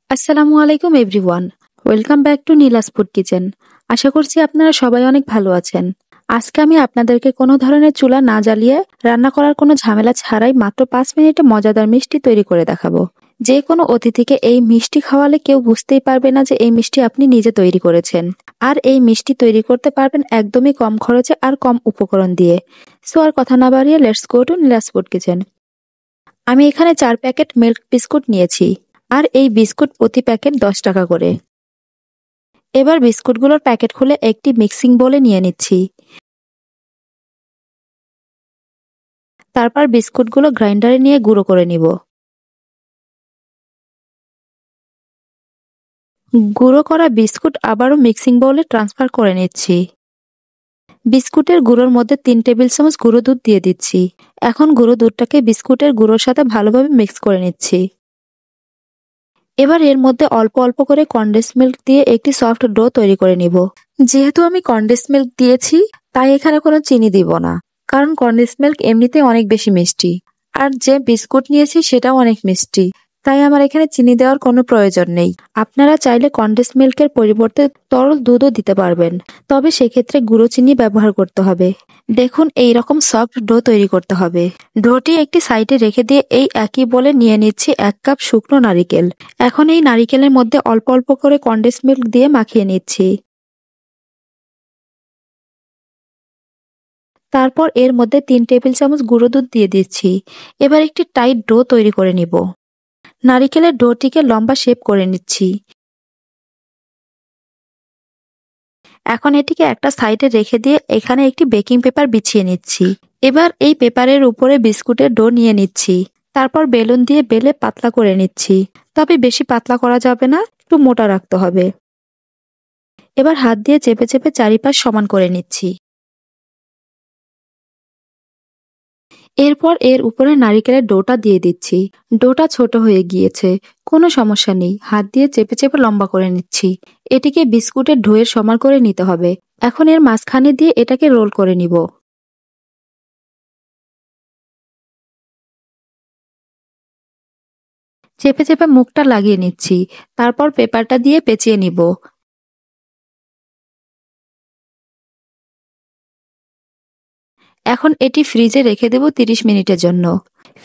আসসালামু আলাইকুম everyone. Welcome back to Neela's food kitchen. আশা করছি আপনারা সবাই অনেক ভালো আছেন। আজকে আমি আপনাদেরকে কোনো ধরনের চুলা না জ্বালিয়ে রান্না করার কোনো ঝামেলা ছাড়াই মাত্র 5 মিনিটে মজাদার মিষ্টি তৈরি করে দেখাবো। যে কোনো অতিথিকে এই মিষ্টি খাওয়ালে কেউ বুঝতেই পারবে না যে এই মিষ্টি আপনি নিজে তৈরি করেছেন। আর এই মিষ্টি তৈরি করতে পারবেন একদমই কম খরচে আর কম উপকরণ দিয়ে। সো আর কথা না বাড়িয়ে let's go to Neela's food kitchen. আমি এখানে 4 প্যাকেট মিল্ক বিস্কুট নিয়েছি। আর এই বিস্কুট প্রতি প্যাকেট 10 টাকা করে। এবার বিস্কুটগুলোর প্যাকেট খুলে একটি মিক্সিং বোলে নিয়ে নিচ্ছি। তারপর বিস্কুটগুলো গ্রাইন্ডারে নিয়ে গুঁড়ো করে নিব। গুঁড়ো করা বিস্কুট আবারও মিক্সিং বোলে ট্রান্সফার করে নিচ্ছি। বিস্কুটের গুঁড়োর মধ্যে 3 টেবিল চামচ গুঁড়ো দুধ দিয়ে দিচ্ছি। এখন গুঁড়ো দুধটাকে বিস্কুটের গুঁড়োর সাথে ভালোভাবে মিক্স করে নিচ্ছি। এবার এর মধ্যে অল্প অল্প করে কনডেন্স মিল্ক দিয়ে একটি সফট ডো তৈরি করে নিব। যেহেতু আমি কনডেন্স মিল্ক দিয়েছি, তাই এখানে কোনো চিনি দিব না, কারণ কনডেন্স মিল্ক এমনিতে অনেক বেশি মিষ্টি। আর যে বিস্কুট নিয়েছি সেটাও অনেক মিষ্টি, তাই আমার এখানে চিনি দেওয়ার কোনো প্রয়োজন নেই। আপনারা চাইলে কনডেন্স মিল্কের পরিবর্তে তরল দুধও দিতে পারবেন, তবে সেক্ষেত্রে গুঁড়ো চিনি ব্যবহার করতে হবে। দেখুন, এই রকম সফট ডো তৈরি করতে হবে। ডোটি একটি সাইডে রেখে দিয়ে এই একই বলে নিয়ে নিচ্ছি 1 কাপ শুকনো নারিকেল। এখন এই নারিকেলের মধ্যে অল্প অল্প করে কনডেন্স মিল্ক দিয়ে মাখিয়ে নিচ্ছি। তারপর এর মধ্যে 3 টেবিল চামচ গুঁড়ো দুধ দিয়ে দিচ্ছি। এবার একটি টাইট ডো তৈরি করে নিব। নারিকেলের ডোটিকে লম্বা শেপ করে নিচ্ছি। এখন এটিকে একটা সাইডে রেখে দিয়ে এখানে একটি বেকিং পেপার বিছিয়ে নিচ্ছি। এবার এই পেপারের উপরে বিস্কুটের ডো নিয়ে নিচ্ছি। তারপর বেলুন দিয়ে বেলে পাতলা করে নিচ্ছি। তবে বেশি পাতলা করা যাবে না, একটু মোটা রাখতে হবে। এবার হাত দিয়ে চেপে চেপে চারিপাশ সমান করে নিচ্ছি। এরপর এর উপরে নারিকেলের ডোটা দিয়ে দিচ্ছি। ডোটা ছোট হয়ে গিয়েছে, কোনো সমস্যা নেই, হাত দিয়ে চেপে চেপে লম্বা করে নিচ্ছি। এটিকে বিস্কুটের ডোয়ের সমান করে নিতে হবে। এখন এর মাঝখানে দিয়ে এটাকে রোল করে নিব। চেপে চেপে মুখটা লাগিয়ে নিচ্ছি। তারপর পেপারটা দিয়ে পেঁচিয়ে নিব। এখন এটি ফ্রিজে রেখে দেব 30 মিনিটের জন্য।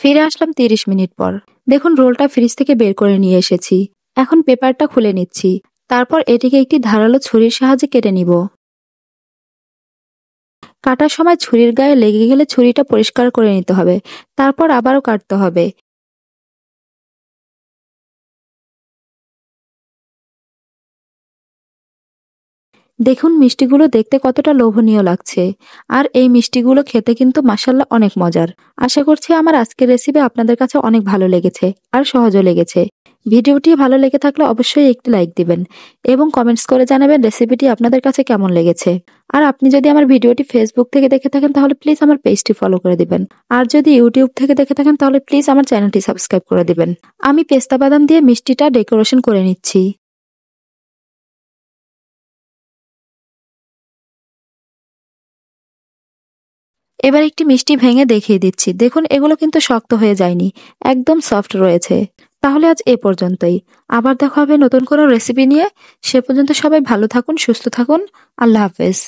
ফিরে আসলাম 30 মিনিট পর। দেখুন, রোলটা ফ্রিজ থেকে বের করে নিয়ে এসেছি। এখন পেপারটা খুলে নিচ্ছি। তারপর এটিকে একটি ধারালো ছুরির সাহায্যে কেটে নিব। কাটার সময় ছুরির গায়ে লেগে গেলে ছুরিটা পরিষ্কার করে নিতে হবে। তারপর আবারও কাটতে হবে। দেখুন, মিষ্টিগুলো দেখতে কতটা লোভনীয় লাগছে। আর এই মিষ্টিগুলো খেতে কিন্তু মাশাআল্লাহ অনেক মজার। আশা করছি আমার আজকের রেসিপি আপনাদের কাছে অনেক ভালো লেগেছে আর সহজও লেগেছে। ভিডিওটি ভালো লেগে থাকলে অবশ্যই একটি লাইক দিবেন এবং কমেন্টস করে জানাবেন রেসিপিটি আপনাদের কাছে কেমন লেগেছে। আর আপনি যদি আমার ভিডিওটি ফেসবুক থেকে দেখে থাকেন তাহলে প্লিজ আমার পেজটি ফলো করে দিবেন। আর যদি ইউটিউব থেকে দেখে থাকেন তাহলে প্লিজ আমার চ্যানেলটি সাবস্ক্রাইব করে দিবেন। আমি পেস্তা বাদাম দিয়ে মিষ্টিটা ডেকোরেশন করে নিচ্ছি। এবার একটি মিষ্টি ভেঙে দেখিয়ে দিচ্ছি। দেখুন, এগুলো কিন্তু শক্ত হয়ে যায়নি, একদম সফট রয়েছে। তাহলে আজ এ পর্যন্তই। আবার দেখা হবে নতুন কোনো রেসিপি নিয়ে। সে পর্যন্ত সবাই ভালো থাকুন, সুস্থ থাকুন। আল্লাহ হাফেজ।